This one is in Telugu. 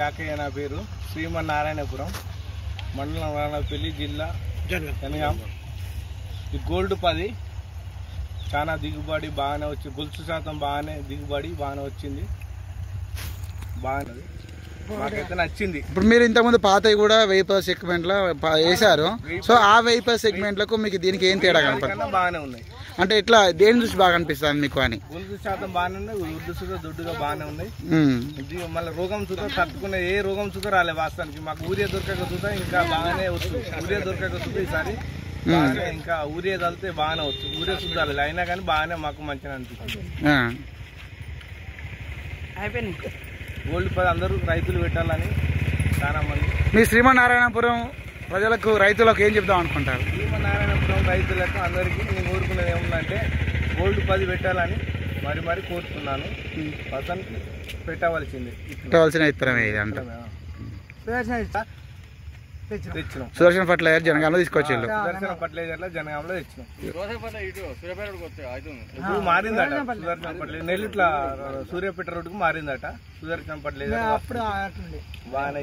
కాకయ్య నా పేరు శ్రీమన్నారాయణపురం మండలం రాణపల్లి జిల్లా జనగాం. ఈ గోల్డ్ 10 చాలా దిగుబడి బాగానే వచ్చింది. గొలుసు శాతం దిగుబడి బాగానే వచ్చింది. బాగున్నది, మాకైతే నచ్చింది. ఇప్పుడు మీరు ఇంతకుముందు పాతవి కూడా వెయిపర్ సెగ్మెంట్ లో వేశారు. సో ఆ వెయిపర్ సెగ్మెంట్ లకు మీకు దీనికి ఏం తేడా కనపడుతుంది? బాగానే ఉన్నాయి. అంటే ఇట్లా దేని చూసి బాగా అనిపిస్తుంది మీకు అని? గొలుసు శాతం బాగానే ఉన్నాయి, ఉర్దు సుత దొడ్డుగా బాగానే ఉన్నాయి. మళ్ళీ రోగం చూత తట్టుకునే ఏ రోగం చూత రాలే. వాస్తవానికి మాకు ఊరియా దొరకక చూత ఇంకా బాగానే వచ్చు. ఊరియా దొరకక చూత ఈసారి ఇంకా ఊరియా తలితే బాగానే వచ్చు. ఊరియా చూడాలి అయినా కానీ బాగానే మాకు మంచిగా అనిపిస్తుంది. గోల్డ్ 10 అందరూ రైతులు పెట్టాలని చాలా మంది. మీ శ్రీమన్నారాయణపురం ప్రజలకు రైతులకు ఏం చెప్దాం అనుకుంటారు? శ్రీమన్నారాయణపురం రైతులకు అందరికీ నేను కోరుకునేది ఏముందంటే గోల్డ్ 10 పెట్టాలని మరి కోరుతున్నాను. పర్సన్కి పెట్టవలసిన విత్తనమే ఇది అంట. తెచ్చినాం. సుదర్శన ఫర్టిలైజర్ జనగాంలో తీసుకొచ్చారు. సుదర్శన ఫర్టిలైజర్లో జనగాంలో తెచ్చినాం. ఇప్పుడు మారిందట సుదర్శన ఫర్టిలైజర్. నెల్లిట్ల సూర్యాపేట రోడ్డుకు మారిందట సుదర్శన ఫర్టిలైజర్. బాగానే